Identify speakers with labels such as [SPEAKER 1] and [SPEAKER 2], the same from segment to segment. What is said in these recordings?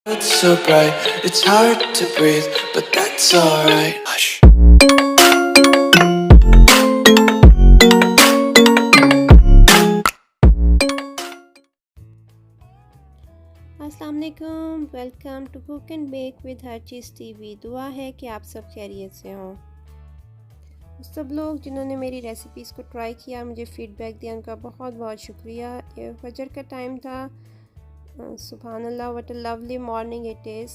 [SPEAKER 1] It's so bright, it's hard to breathe, but that's alright. Hush.
[SPEAKER 2] अस्सलाम वालेकुम, welcome to cook and bake with Har Cheez TV. दुआ है कि आप सब खैरियत से हों। सब लोग जिन्होंने मेरी रेसिपीज़ को ट्राई किया, मुझे फ़ीडबैक दिया, उनका बहुत बहुत शुक्रिया। ये फजर का टाइम था। सुभान अल्लाह, what a lovely morning it is.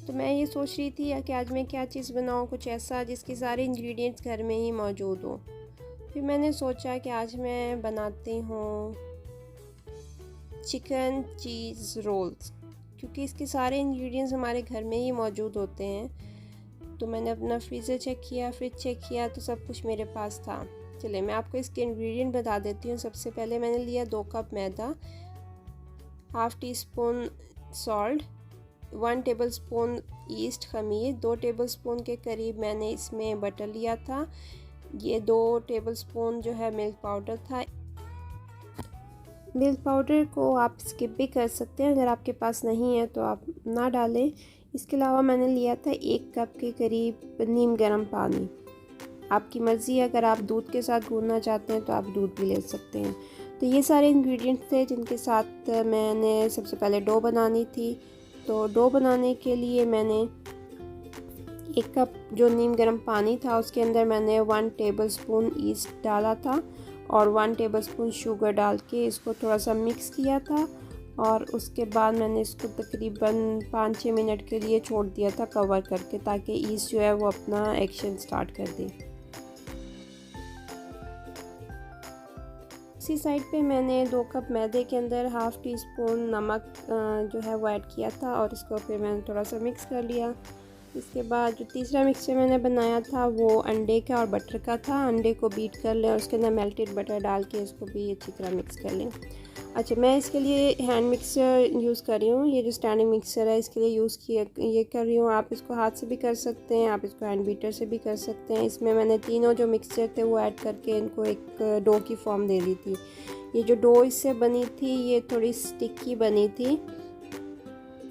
[SPEAKER 2] तो मैं ये सोच रही थी कि आज मैं क्या चीज़ बनाऊँ, कुछ ऐसा जिसके सारे इंग्रेडिएंट्स घर में ही मौजूद हों। फिर मैंने सोचा कि आज मैं बनाती हूँ चिकन चीज़ रोल्स, क्योंकि इसके सारे इंग्रेडिएंट्स हमारे घर में ही मौजूद होते हैं। तो मैंने अपना फ्रीज़र चेक किया, फ्रिज चेक किया, तो सब कुछ मेरे पास था। चलिए मैं आपको इसके इंग्रेडिएंट बता देती हूँ। सबसे पहले मैंने लिया 2 कप मैदा, half teaspoon salt, 1 tablespoon yeast खमीर, 2 टेबल स्पून के करीब मैंने इसमें बटर लिया था। ये 2 टेबल स्पून जो है मिल्क पाउडर था। मिल्क पाउडर को आप स्किप भी कर सकते हैं, अगर आपके पास नहीं है तो आप ना डालें। इसके अलावा मैंने लिया था 1 कप के करीब नीम गर्म पानी। आपकी मर्ज़ी है, अगर आप दूध के साथ गूँधना चाहते हैं तो आप दूध भी ले सकते हैं। तो ये सारे इंग्रेडिएंट्स थे जिनके साथ मैंने सबसे पहले डो बनानी थी। तो डो बनाने के लिए मैंने 1 कप जो नीम गर्म पानी था उसके अंदर मैंने 1 टेबल स्पून ईस्ट डाला था और 1 टेबल स्पून शुगर डाल के इसको थोड़ा सा मिक्स किया था। और उसके बाद मैंने इसको तकरीबन 5-6 मिनट के लिए छोड़ दिया था कवर करके, ताकि ईस्ट जो है वो अपना एक्शन स्टार्ट कर दे। इसी साइड पे मैंने 2 कप मैदे के अंदर हाफ़ टी स्पून नमक जो है वो ऐड किया था और इसको फिर मैंने थोड़ा सा मिक्स कर लिया। इसके बाद जो तीसरा मिक्सचर मैंने बनाया था वो अंडे का और बटर का था। अंडे को बीट कर लें और उसके अंदर मेल्टेड बटर डाल के इसको भी अच्छी तरह मिक्स कर लें। अच्छा, मैं इसके लिए हैंड मिक्सर यूज़ कर रही हूँ। ये जो स्टैंडिंग मिक्सर है इसके लिए ये कर रही हूँ। आप इसको हाथ से भी कर सकते हैं, आप इसको हैंड बीटर से भी कर सकते हैं। इसमें मैंने तीनों जो मिक्सचर थे वो ऐड करके इनको एक डो की फॉर्म दे दी थी। ये जो डो इससे बनी थी ये थोड़ी स्टिकी बनी थी,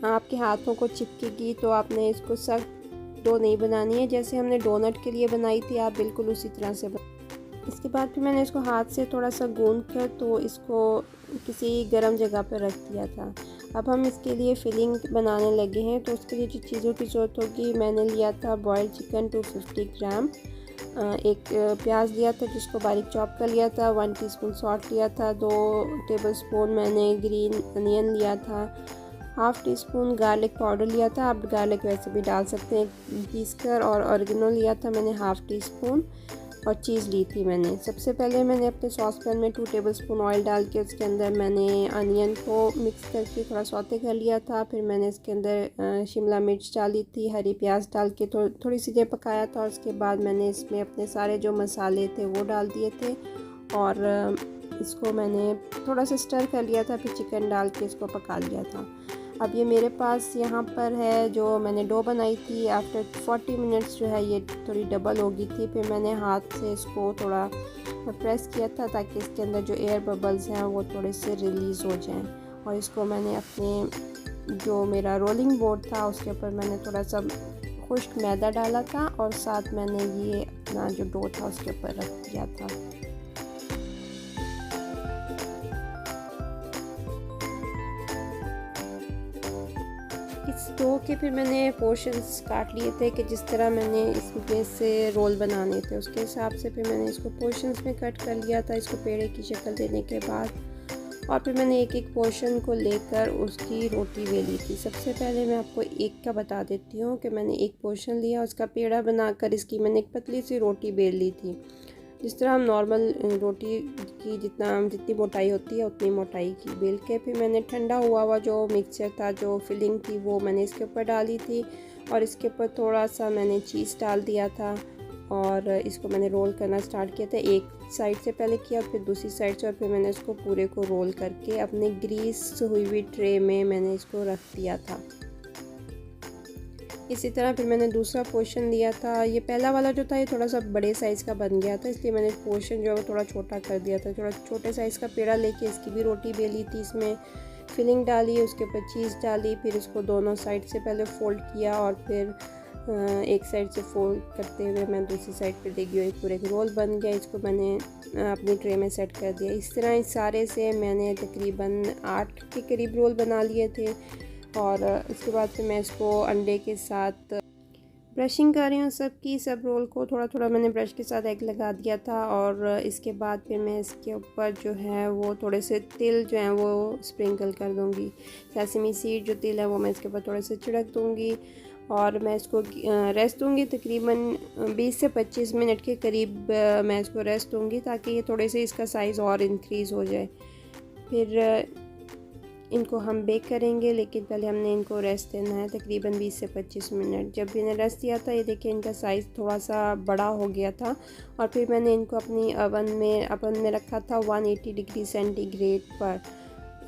[SPEAKER 2] आपके हाथों को चिपकेगी, तो आपने इसको सख्त डो नहीं बनानी है। जैसे हमने डोनट के लिए बनाई थी आप बिल्कुल उसी तरह से इसके बाद फिर मैंने इसको हाथ से थोड़ा सा गूंद कर तो इसको किसी गर्म जगह पर रख दिया था। अब हम इसके लिए फिलिंग बनाने लगे हैं। तो उसके लिए जो चीज़ों की ज़रूरत होगी, मैंने लिया था बॉयल्ड चिकन 250 ग्राम, एक प्याज लिया था जिसको बारीक चॉप कर लिया था, 1 टीस्पून सॉल्ट लिया था, 2 टेबल स्पून मैंने ग्रीन अनियन लिया था, half tea spoon garlic powder लिया था, आप गार्लिक वैसे भी डाल सकते हैं पीस कर, और ऑरिगेनो लिया था मैंने हाफ़ टी स्पून, और चीज़ ली थी मैंने। सबसे पहले मैंने अपने सॉस पैन में 2 टेबल स्पून ऑयल डाल के उसके अंदर मैंने अनियन को मिक्स करके थोड़ा सौते कर लिया था। फिर मैंने इसके अंदर शिमला मिर्च डाली थी, हरी प्याज डाल के थोड़ी सी देर पकाया था। और उसके बाद मैंने इसमें अपने सारे जो मसाले थे वो डाल दिए थे और इसको मैंने थोड़ा सा स्टर कर लिया था। फिर चिकन डाल के इसको पका लिया था। अब ये मेरे पास यहाँ पर है जो मैंने डो बनाई थी। आफ्टर 40 मिनट्स जो है ये थोड़ी डबल हो गई थी। फिर मैंने हाथ से इसको थोड़ा प्रेस किया था ताकि इसके अंदर जो एयर बबल्स हैं वो थोड़े से रिलीज़ हो जाएं। और इसको मैंने अपने जो मेरा रोलिंग बोर्ड था उसके ऊपर मैंने थोड़ा सा खुश्क मैदा डाला था और साथ मैंने ये अपना जो डो था उसके ऊपर रख दिया था। इस डो के फिर मैंने पोर्शंस काट लिए थे कि जिस तरह मैंने इसमें से रोल बनाने थे उसके हिसाब से फिर मैंने इसको पोर्शंस में कट कर लिया था, इसको पेड़े की शक्ल देने के बाद। और फिर मैंने एक एक पोर्शन को लेकर उसकी रोटी बेली थी। सबसे पहले मैं आपको एक का बता देती हूँ कि मैंने एक पोर्शन लिया, उसका पेड़ा बनाकर इसकी मैंने एक पतली सी रोटी बेल ली थी। जिस तरह हम नॉर्मल रोटी की जितनी मोटाई होती है उतनी मोटाई की बेल के फिर मैंने ठंडा हुआ जो मिक्सचर था, जो फिलिंग थी, वो मैंने इसके ऊपर डाली थी और इसके ऊपर थोड़ा सा मैंने चीज़ डाल दिया था और इसको मैंने रोल करना स्टार्ट किया था। एक साइड से पहले किया फिर दूसरी साइड से, और फिर मैंने इसको पूरे को रोल करके अपने ग्रीस हुई हुई ट्रे में मैंने इसको रख दिया था। इसी तरह फिर मैंने दूसरा पोर्शन लिया था। ये पहला वाला जो था ये थोड़ा सा बड़े साइज़ का बन गया था, इसलिए मैंने पोर्शन जो है वो थोड़ा छोटा कर दिया था। थोड़ा छोटे साइज़ का पेड़ा लेके इसकी भी रोटी बेली थी। इसमें फिलिंग डाली, उसके ऊपर चीज़ डाली, फिर इसको दोनों साइड से पहले फ़ोल्ड किया और फिर एक साइड से फोल्ड करते हुए मैं दूसरी साइड पर दे गई, एक पूरे रोल बन गया। इसको मैंने अपनी ट्रे में सेट कर दिया। इस तरह इस सारे से मैंने तकरीबन 8 के करीब रोल बना लिए थे और इसके बाद फिर मैं इसको अंडे के साथ ब्रशिंग कर रही हूँ सब रोल को। थोड़ा थोड़ा मैंने ब्रश के साथ एग लगा दिया था और इसके बाद फिर मैं इसके ऊपर जो है वो थोड़े से तिल जो हैं वो स्प्रिंकल कर दूँगी। सेसमी सीड जो तिल है वो मैं इसके ऊपर थोड़े से छिड़क दूँगी और मैं इसको रेस्ट दूँगी तकरीबन 20 से 25 मिनट के करीब मैं इसको रेस्ट दूँगी ताकि ये थोड़े से इसका साइज़ और इंक्रीज़ हो जाए। फिर इनको हम बेक करेंगे, लेकिन पहले हमने इनको रेस्ट देना है तकरीबन 20 से 25 मिनट। जब मैंने रेस्ट दिया था ये देखिए इनका साइज़ थोड़ा सा बड़ा हो गया था और फिर मैंने इनको अपनी ओवन में रखा था 180 डिग्री सेंटीग्रेड पर।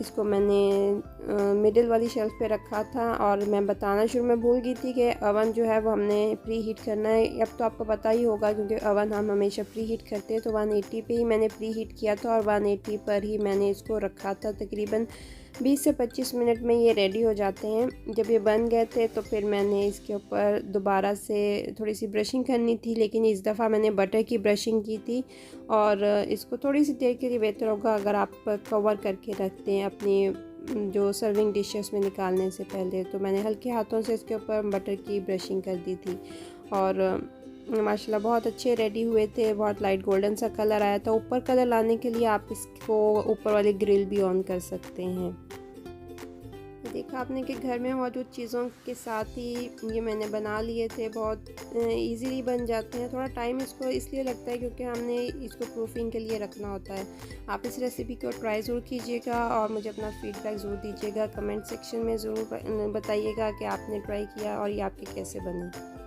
[SPEAKER 2] इसको मैंने मिडिल वाली शेल्फ पे रखा था और मैं बताना शुरू में भूल गई थी कि ओवन जो है वो हमने प्री हीट करना है। अब तो आपको पता ही होगा क्योंकि ओवन हम हमेशा प्री हीट करते हैं, तो 180 पे ही मैंने प्री हीट किया था और 180 पर ही मैंने इसको रखा था। तकरीबन 20 से 25 मिनट में ये रेडी हो जाते हैं। जब ये बन गए थे तो फिर मैंने इसके ऊपर दोबारा से थोड़ी सी ब्रशिंग करनी थी, लेकिन इस दफ़ा मैंने बटर की ब्रशिंग की थी और इसको थोड़ी सी देर के लिए बेहतर होगा अगर आप कवर करके रखते हैं अपनी जो सर्विंग डिशेस में निकालने से पहले। तो मैंने हल्के हाथों से इसके ऊपर बटर की ब्रशिंग कर दी थी और माशाल्लाह बहुत अच्छे रेडी हुए थे। बहुत लाइट गोल्डन सा कलर आया था। ऊपर कलर लाने के लिए आप इसको ऊपर वाली ग्रिल भी ऑन कर सकते हैं। देखा आपने कि घर में मौजूद चीज़ों के साथ ही ये मैंने बना लिए थे। बहुत इजीली बन जाते हैं। थोड़ा टाइम इसको इसलिए लगता है क्योंकि हमने इसको प्रूफिंग के लिए रखना होता है। आप इस रेसिपी को ट्राई ज़रूर कीजिएगा और मुझे अपना फीडबैक ज़रूर दीजिएगा। कमेंट सेक्शन में ज़रूर बताइएगा कि आपने ट्राई किया और ये आपके कैसे बने।